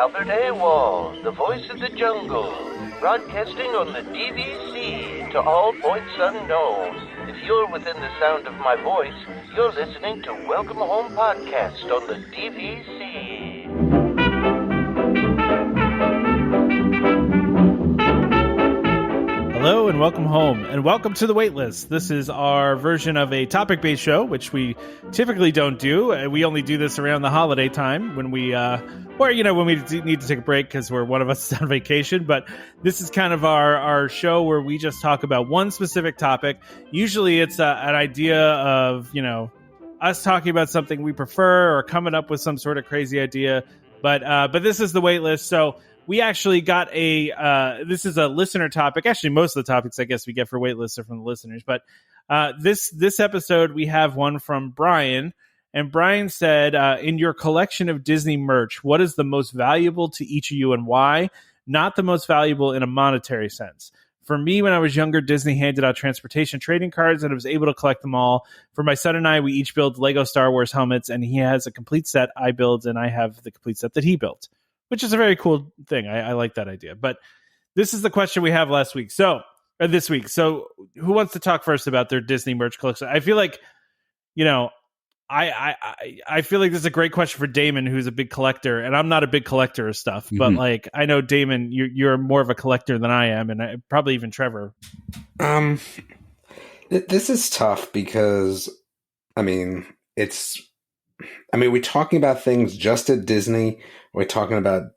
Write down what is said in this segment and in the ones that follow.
Albert A. Wall, the voice of the jungle, broadcasting on the DVC to all points unknown. If you're within the sound of my voice, you're listening to Welcome Home Podcast on the DVC. Hello and welcome home, and welcome to the Waitlist. This is our version of a topic-based show, which we typically don't do. We only do this around the holiday time when we, when we need to take a break because one of us is on vacation. But this is kind of our show where we just talk about one specific topic. Usually it's an idea of, us talking about something we prefer or coming up with some sort of crazy idea. But this is the Waitlist, so we actually got this is a listener topic. Actually, most of the topics I guess we get for Waitlist are from the listeners. But this episode, we have one from Brian. And Brian said, in your collection of Disney merch, what is the most valuable to each of you and why? Not the most valuable in a monetary sense. For me, when I was younger, Disney handed out transportation trading cards, and I was able to collect them all. For my son and I, we each build Lego Star Wars helmets, and he has a complete set I build, and I have the complete set that he built. Which is a very cool thing. I like that idea. But this is the question we have this week. So who wants to talk first about their Disney merch collection? I feel like, I feel like this is a great question for Damon, who's a big collector, and I'm not a big collector of stuff. But like, I know Damon, you're more of a collector than I am, and probably even Trevor. This is tough because, we're talking about things just at Disney. We're talking about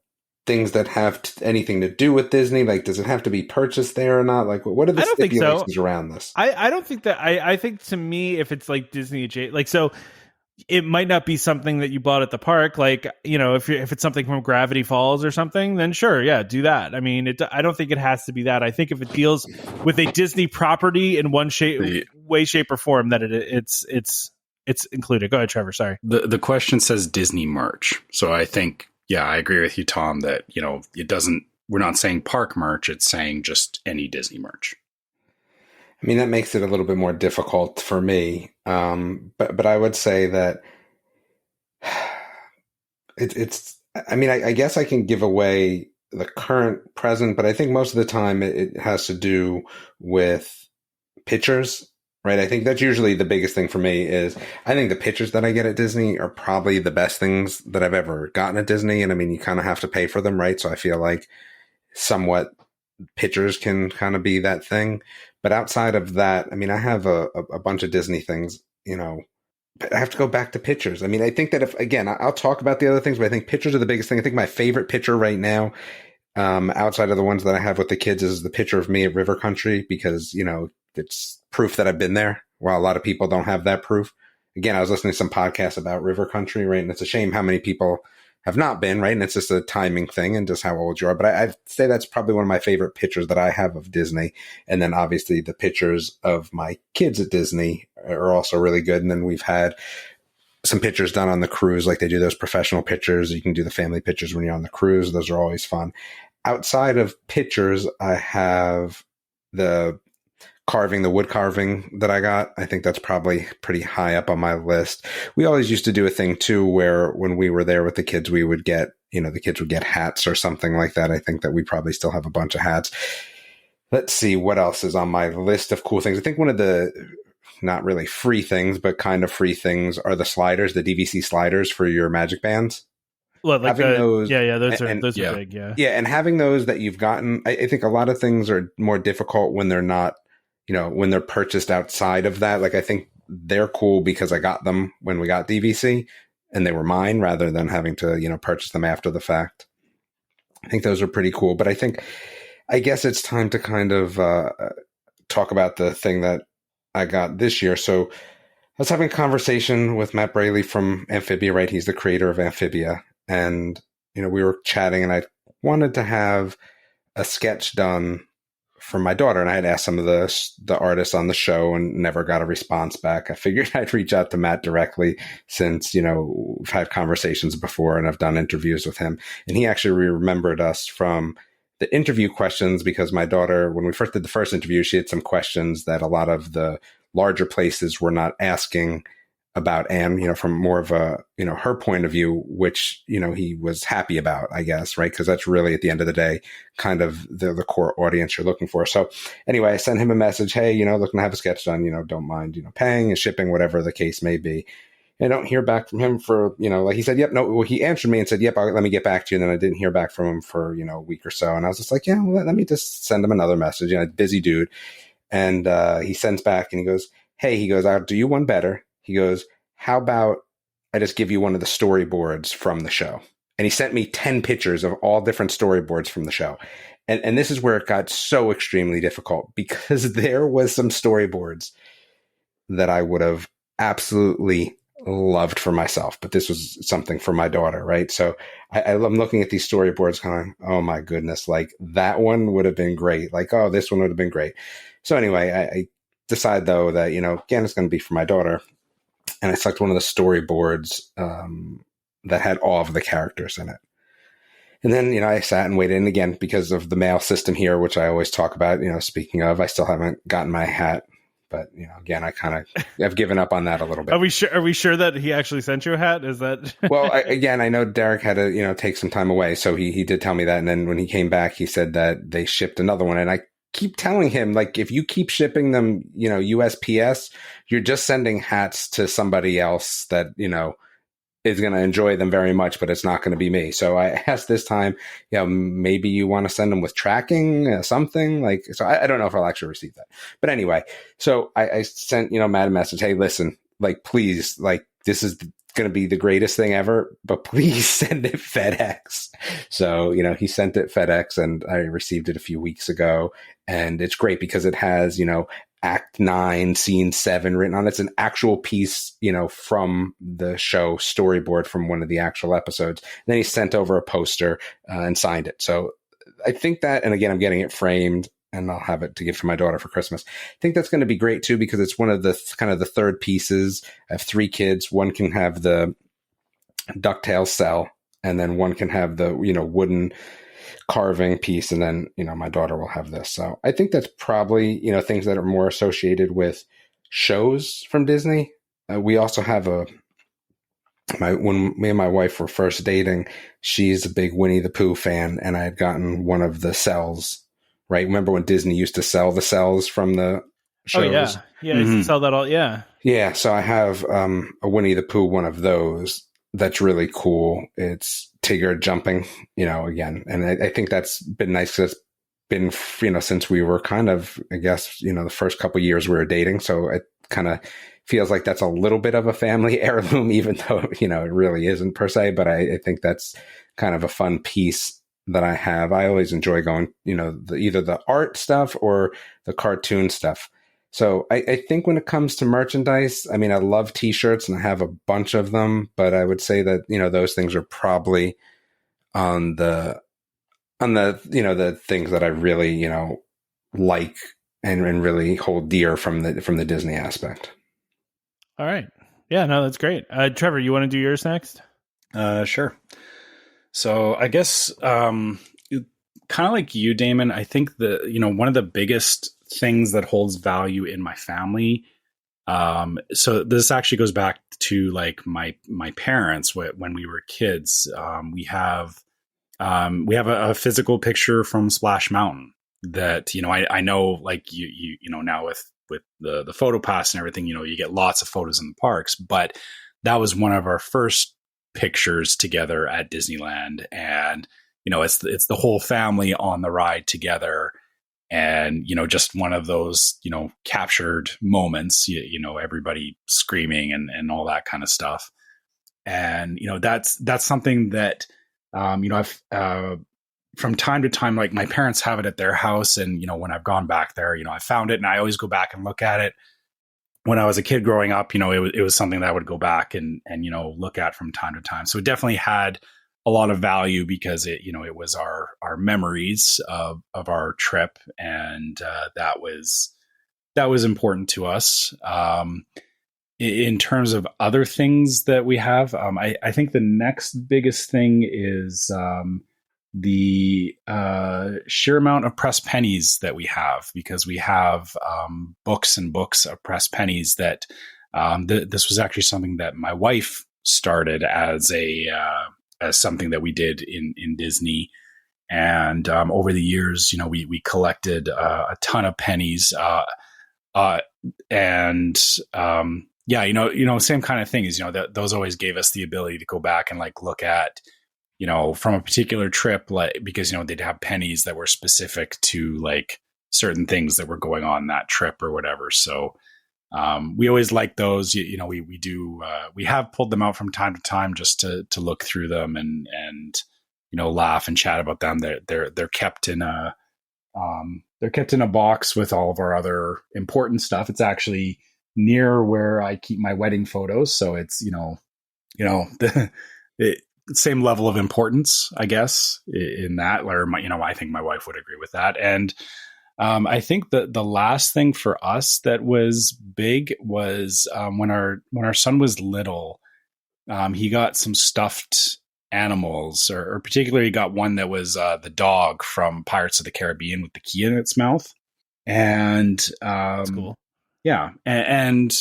things that have anything to do with Disney. Like, does it have to be purchased there or not? Like, what are the stipulations around this? I don't think that. I think to me, if it's like Disney adjacent, like, so it might not be something that you bought at the park. Like, if it's something from Gravity Falls or something, then sure, yeah, do that. I mean, I don't think it has to be that. I think if it deals with a Disney property in one way, shape, or form, that it's included. Go ahead, Trevor. Sorry. The question says Disney merch, so I think. Yeah, I agree with you, Tom, that, we're not saying park merch, it's saying just any Disney merch. That makes it a little bit more difficult for me. But I would say that I guess I can give away the current present, but I think most of the time it has to do with pictures. Right. I think that's usually the biggest thing for me is I think the pictures that I get at Disney are probably the best things that I've ever gotten at Disney. And you kind of have to pay for them. Right. So I feel like somewhat pictures can kind of be that thing. But outside of that, I have a bunch of Disney things, but I have to go back to pictures. I think that I'll talk about the other things, but I think pictures are the biggest thing. I think my favorite picture right now, outside of the ones that I have with the kids, is the picture of me at River Country because, it's proof that I've been there, while a lot of people don't have that proof. Again, I was listening to some podcasts about River Country, right? And it's a shame how many people have not been, right? And it's just a timing thing and just how old you are. But I'd say that's probably one of my favorite pictures that I have of Disney. And then obviously the pictures of my kids at Disney are also really good. And then we've had some pictures done on the cruise, like they do those professional pictures. You can do the family pictures when you're on the cruise. Those are always fun. Outside of pictures, I have the wood carving that I got. I think that's probably pretty high up on my list. We always used to do a thing too, where when we were there with the kids, we would get, the kids would get hats or something like that. I think that we probably still have a bunch of hats. Let's see what else is on my list of cool things. I think one of the not really free things, but kind of free things are the sliders, the DVC sliders for your Magic Bands. Well, like those are big. Yeah. Yeah. And having those that you've gotten, I think a lot of things are more difficult when they're not, when they're purchased outside of that. Like, I think they're cool because I got them when we got DVC and they were mine rather than having to, purchase them after the fact. I think those are pretty cool. But I guess it's time to kind of talk about the thing that I got this year. So I was having a conversation with Matt Braley from Amphibia, right? He's the creator of Amphibia. And, we were chatting and I wanted to have a sketch done for my daughter. And I had asked some of the artists on the show and never got a response back. I figured I'd reach out to Matt directly since, we've had conversations before and I've done interviews with him. And he actually remembered us from the interview questions because my daughter, when we first did the first interview, she had some questions that a lot of the larger places were not asking about Anne, from more of a, her point of view, which, he was happy about, I guess, right? Because that's really, at the end of the day, kind of the core audience you're looking for. So anyway, I sent him a message, hey, looking to have a sketch done, don't mind, paying and shipping, whatever the case may be. And I don't hear back from him for, like he said, yep, no, well, he answered me and said, yep, let me get back to you. And then I didn't hear back from him for, a week or so. And I was just like, yeah, well, let me just send him another message, busy dude. And he sends back and he goes, hey, I'll do you one better. He goes, how about I just give you one of the storyboards from the show? And he sent me 10 pictures of all different storyboards from the show. And this is where it got so extremely difficult, because there was some storyboards that I would have absolutely loved for myself, but this was something for my daughter, right? So I'm looking at these storyboards going, oh my goodness, like that one would have been great. Like, oh, this one would have been great. So anyway, I decide though that, again, it's going to be for my daughter. And I selected one of the storyboards that had all of the characters in it. And then, I sat and waited. And again, because of the mail system here, which I always talk about, speaking of, I still haven't gotten my hat. But, again, I kind of have given up on that a little bit. Are we sure that he actually sent you a hat? Is that? Well, I know Derek had to, take some time away. So he did tell me that. And then when he came back, he said that they shipped another one. And I keep telling him, like, if you keep shipping them, USPS, you're just sending hats to somebody else that, is going to enjoy them very much, but it's not going to be me. So I asked this time, maybe you want to send them with tracking, something like, so I don't know if I'll actually receive that. But anyway, so I sent, Matt a message. Hey, listen, like, please, like, this is going to be the greatest thing ever, but please send it FedEx. So, he sent it FedEx and I received it a few weeks ago. And it's great because it has, Act 9, Scene 7 written on it. It's an actual piece, from the show storyboard from one of the actual episodes. And then he sent over a poster and signed it. So I think that, and again, I'm getting it framed and I'll have it to give to my daughter for Christmas. I think that's going to be great too, because it's one of the kind of the third pieces. I have 3 kids. One can have the DuckTales cell, and then one can have the, wooden carving piece, and then my daughter will have this. So I think that's probably things that are more associated with shows from Disney. We also have when me and my wife were first dating, she's a big Winnie the Pooh fan, and I had gotten one of the cells. Right, remember when Disney used to sell the cells from the shows? Oh yeah, yeah, they used to sell that all. Yeah, yeah. So I have a Winnie the Pooh, one of those. That's really cool. It's Tigger jumping, again. And I think that's been nice because it's been, since we were kind of, I guess, the first couple of years we were dating. So it kind of feels like that's a little bit of a family heirloom, even though, it really isn't per se. But I think that's kind of a fun piece that I have. I always enjoy going, either the art stuff or the cartoon stuff. So I think when it comes to merchandise, I mean, I love t-shirts and I have a bunch of them, but I would say that, those things are probably on the the things that I really, like and really hold dear from the Disney aspect. All right. Yeah, no, that's great. Trevor, you want to do yours next? Sure. So I guess, kind of like you, Damon, I think one of the biggest things that holds value in my family. So this actually goes back to like my parents when we were kids. We have a physical picture from Splash Mountain that, I know, like you now with the photo pass and everything, you get lots of photos in the parks, but that was one of our first pictures together at Disneyland. And, it's the whole family on the ride together. And, just one of those, captured moments, everybody screaming and all that kind of stuff. And, that's something that, I've, from time to time, like my parents have it at their house. And, when I've gone back there, I found it and I always go back and look at it. When I was a kid growing up, it was something that I would go back and look at from time to time. So it definitely had a lot of value because it was our memories of our trip. And that was important to us. In terms of other things that we have, I think the next biggest thing is the sheer amount of press pennies that we have, because we have books and books of press pennies that This was actually something that my wife started as something that we did in Disney. And over the years, we collected a ton of pennies. And same kind of thing is, that those always gave us the ability to go back and like look at, from a particular trip, like, because, they'd have pennies that were specific to like certain things that were going on that trip or whatever. So we always like those, we have pulled them out from time to time just to look through them and laugh and chat about them. They're kept in a box with all of our other important stuff. It's actually near where I keep my wedding photos. So it's, the same level of importance, I guess, in that, or I think my wife would agree with that. And I think that the last thing for us that was big was when our son was little, he got some stuffed animals, or particularly he got one that was the dog from Pirates of the Caribbean with the key in its mouth. And That's cool. Yeah. And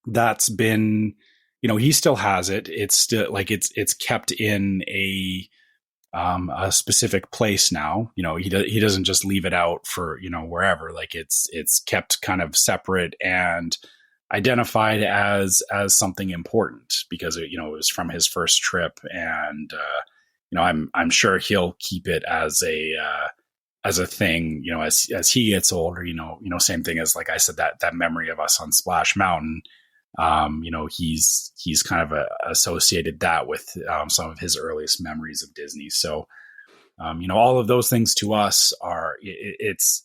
that's been, he still has it. It's still like it's kept in a specific place now. He doesn't just leave it out for, wherever. Like it's kept kind of separate and identified as something important because it was from his first trip. And I'm sure he'll keep it as a thing, as he gets older. Same thing as, like I said, that memory of us on Splash Mountain. He's kind of associated that with some of his earliest memories of Disney. So, all of those things to us are, it's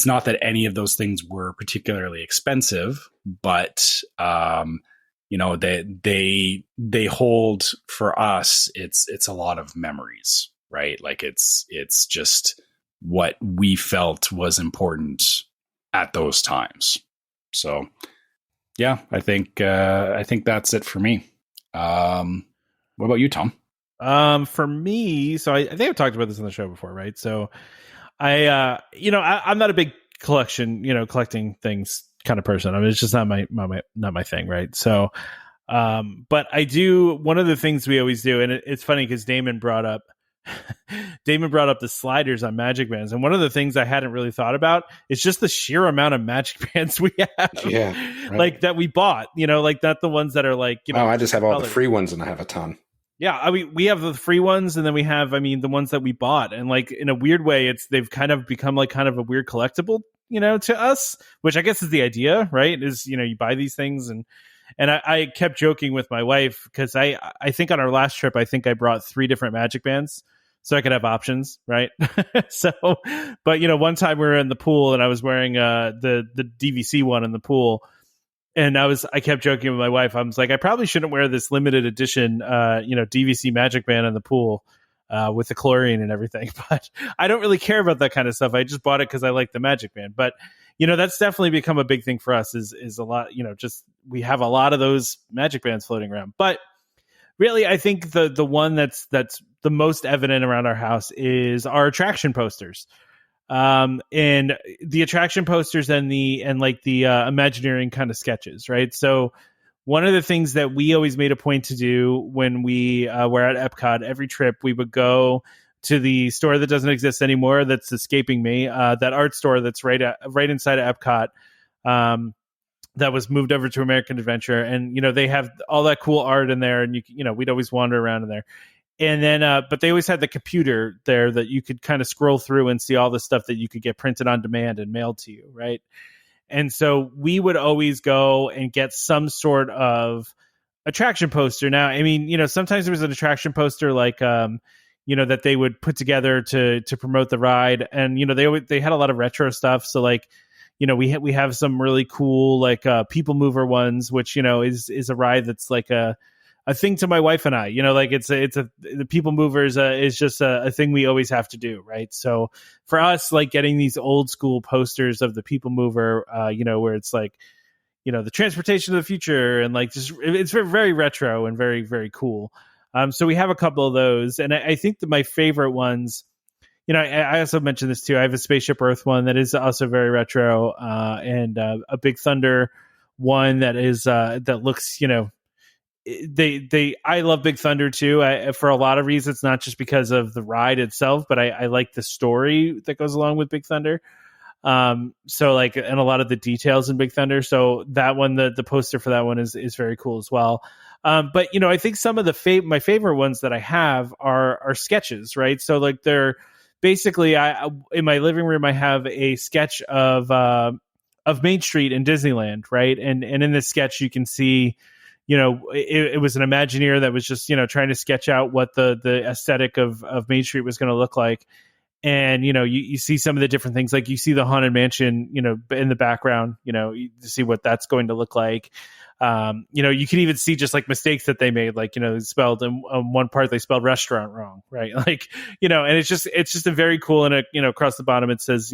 not that any of those things were particularly expensive, but, they hold for us, it's a lot of memories, right? Like it's just what we felt was important at those times. So, yeah, I think that's it for me. What about you, Tom? For me, so I think I've talked about this on the show before, right? So I'm not a big collecting things kind of person. I mean, it's just not my thing, right? So, but I do, one of the things we always do, and it's funny because Damon brought up the sliders on Magic Bands, and one of the things I hadn't really thought about is just the sheer amount of Magic Bands we have, right. Like that we bought, like not the ones that are like, I just have all the free ones, and I have a ton. Yeah, I mean, we have the free ones, and then we have, the ones that we bought, and like in a weird way, they've kind of become like kind of a weird collectible, to us, which I guess is the idea, right? Is you buy these things, and I kept joking with my wife because I think on our last trip, I think I brought 3 different Magic Bands so I could have options, right? So, but one time we were in the pool, and I was wearing the DVC one in the pool. And I kept joking with my wife. I was like, I probably shouldn't wear this limited edition, DVC Magic Band in the pool with the chlorine and everything. But I don't really care about that kind of stuff. I just bought it because I like the Magic Band. But, that's definitely become a big thing for us is a lot, just we have a lot of those Magic Bands floating around. But really, I think the one that's the most evident around our house is our attraction posters. And the attraction posters and the Imagineering kind of sketches, right? So one of the things that we always made a point to do when we were at Epcot, every trip we would go to the store that doesn't exist anymore, that's escaping me, that art store that's right inside of Epcot, that was moved over to American Adventure, and they have all that cool art in there, and we'd always wander around in there. And then, but they always had the computer there that you could kind of scroll through and see all the stuff that you could get printed on demand and mailed to you, right? And so we would always go and get some sort of attraction poster. Now, sometimes there was an attraction poster like, that they would put together to promote the ride, and they had a lot of retro stuff. So like, we have some really cool like People Mover ones, which is a ride that's like a thing to my wife and I, like the People Movers is just a thing we always have to do, right? So for us, like getting these old school posters of the People Mover, where it's like, the transportation of the future, and like just it's very, very retro and very, very cool. So we have a couple of those, and I think that my favorite ones, I also mentioned this too. I have a Spaceship Earth one that is also very retro, and a Big Thunder one that is that looks, I love Big Thunder too, for a lot of reasons, not just because of the ride itself, but I like the story that goes along with Big Thunder. So like, and a lot of the details in Big Thunder. So that one, the poster for that one is very cool as well. But I think some of the my favorite ones that I have are sketches, right? So like they're basically, in my living room, I have a sketch of Main Street in Disneyland, right? And in this sketch, you can see, it was an Imagineer that was just, trying to sketch out what the aesthetic of Main Street was going to look like. And, you see some of the different things, like you see the Haunted Mansion, in the background, you see what that's going to look like. You can even see just like mistakes that they made, like, spelled in one part, they spelled restaurant wrong, right? Like, and it's just a very cool, and across the bottom, it says,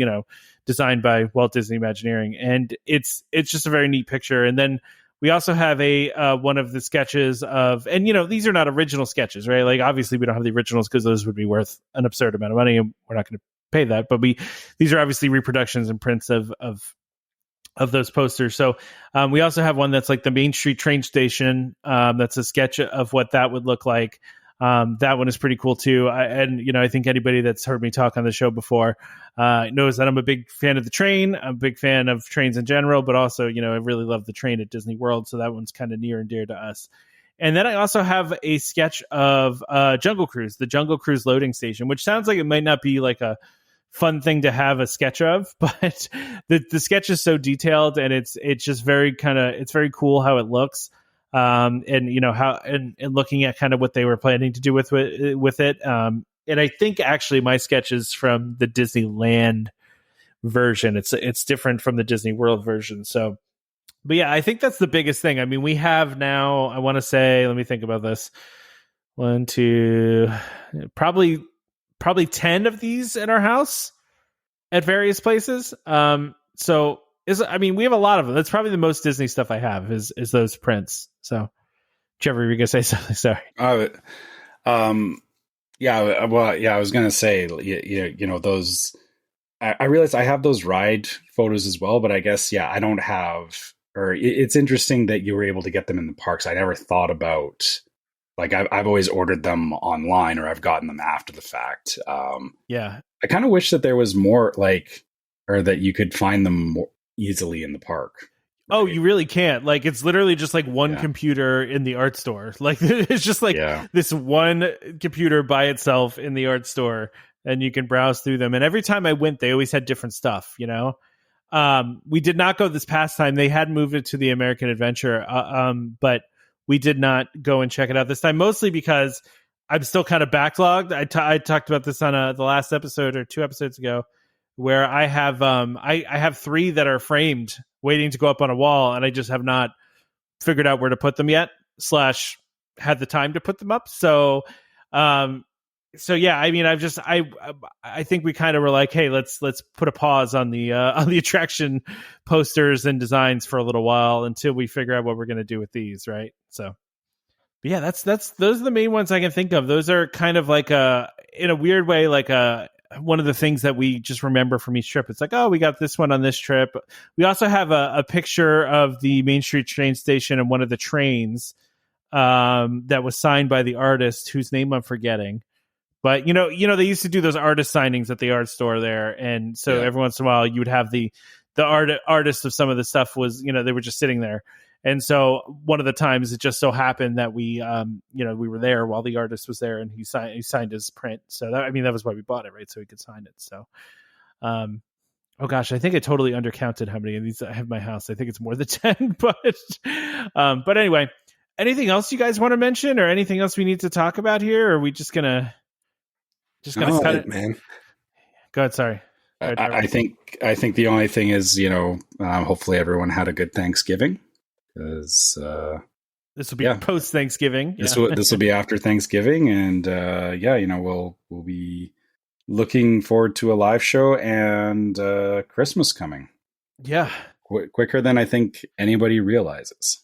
designed by Walt Disney Imagineering. And it's just a very neat picture. And then we also have one of the sketches of, and these are not original sketches, right? Like obviously we don't have the originals because those would be worth an absurd amount of money, and we're not going to pay that. But these are obviously reproductions and prints of those posters. So we also have one that's like the Main Street train station. That's a sketch of what that would look like. That one is pretty cool too. I think anybody that's heard me talk on the show before knows that I'm a big fan of the train. I'm a big fan of trains in general, but also, I really love the train at Disney World. So that one's kind of near and dear to us. And then I also have a sketch of Jungle Cruise, the Jungle Cruise loading station, which sounds like it might not be like a fun thing to have a sketch of, but the sketch is so detailed, and it's just it's very cool how it looks. And how and looking at kind of what they were planning to do with it. And I think actually my sketch is from the Disneyland version. It's different from the Disney World version. So, but yeah, I think that's the biggest thing. I mean, we have now, I want to say, let me think about this. 1, 2, probably 10 of these in our house at various places. So we have a lot of them. That's probably the most Disney stuff I have is those prints. So, Trevor, you were gonna say something? Sorry. Yeah. Well, yeah. I was gonna say, those. I realized I have those ride photos as well, but I guess I don't have. Or it's interesting that you were able to get them in the parks. I never thought about. Like I've always ordered them online, or I've gotten them after the fact. Yeah. I kind of wish that there was more or that you could find them more easily in the park. Oh, you really can't. Like, it's literally just like one computer in the art store. Like, it's just like this one computer by itself in the art store, and you can browse through them. And every time I went, they always had different stuff, We did not go this past time. They had moved it to the American Adventure, but we did not go and check it out this time, mostly because I'm still kind of backlogged. I talked about this on the last episode or 2 episodes ago, where I have I have 3 that are framed waiting to go up on a wall, and I just have not figured out where to put them yet, / had the time to put them up. So yeah, I mean, I think we kind of were like, hey, let's put a pause on the attraction posters and designs for a little while until we figure out what we're going to do with these, right? So, but yeah, those are the main ones I can think of. Those are kind of like in a weird way, like one of the things that we just remember from each trip. It's like, oh, we got this one on this trip. We also have a picture of the Main Street train station and one of the trains that was signed by the artist whose name I'm forgetting. But they used to do those artist signings at the art store there, and so every once in a while you would have the artist of some of the stuff was they were just sitting there, and so one of the times it just so happened that we we were there while the artist was there, and he signed his print. So that was why we bought it, right? So he could sign it. So, oh gosh, I think I totally undercounted how many of these I have in my house. I think it's more than 10, but anyway, anything else you guys want to mention, or anything else we need to talk about here? Or are we just gonna cut it, man? Go ahead. Sorry. I think the only thing is, hopefully everyone had a good Thanksgiving, because this will be post Thanksgiving. This will be after Thanksgiving, and we'll be looking forward to a live show and Christmas coming. Yeah, quicker than I think anybody realizes.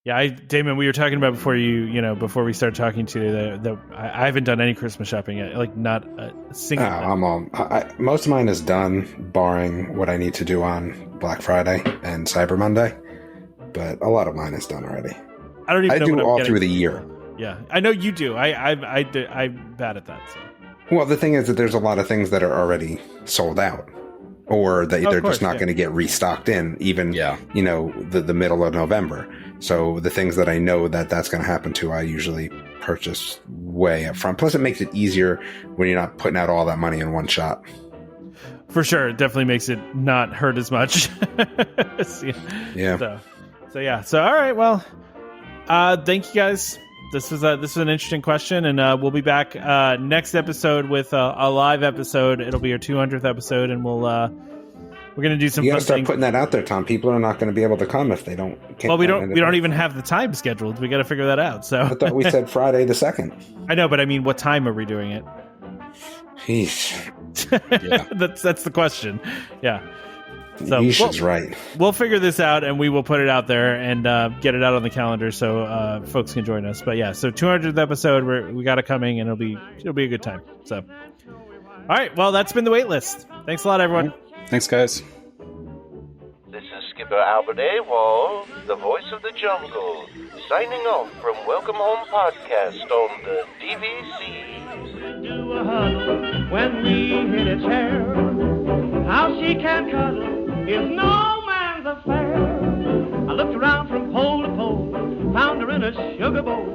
Yeah, Damon, we were talking about before before we started talking to you, I haven't done any Christmas shopping yet. Like, not a single. Most of mine is done, barring what I need to do on Black Friday and Cyber Monday. but a lot of mine is done already. I don't even I know do what I'm all getting through the to. year. Yeah, I know you do. I'm bad at that. So. Well, the thing is that there's a lot of things that are already sold out, or that they're just not going to get restocked in, even the middle of November. So the things that I know that's going to happen to, I usually purchase way up front. Plus, it makes it easier when you're not putting out all that money in one shot. For sure, it definitely makes it not hurt as much. Yeah. So yeah. So all right. Well, thank you guys. This was an interesting question, and we'll be back next episode with a live episode. It'll be our 200th episode, and we're gonna do some. You gotta fun start things. putting that out there, Tom. People are not going to be able to come if they don't. Well, we don't even have the time scheduled. We got to figure that out. So I thought we said Friday the 2nd. I know, but I mean, what time are we doing it? Yeesh. Yeah. That's the question. Yeah. So Yeesh is right. We'll figure this out, and we will put it out there and get it out on the calendar so folks can join us. But yeah, so 200th episode, we got it coming, and it'll be a good time. So, all right, well, that's been the Waitlist. Thanks a lot, everyone. Thanks, guys. This is Skipper Albert Awol, the voice of the jungle, signing off from Welcome Home Podcast on the DVC. Do a huddle when we hit its hair. How she can cuddle is no man's affair. I looked around from pole to pole, found her in a sugar bowl.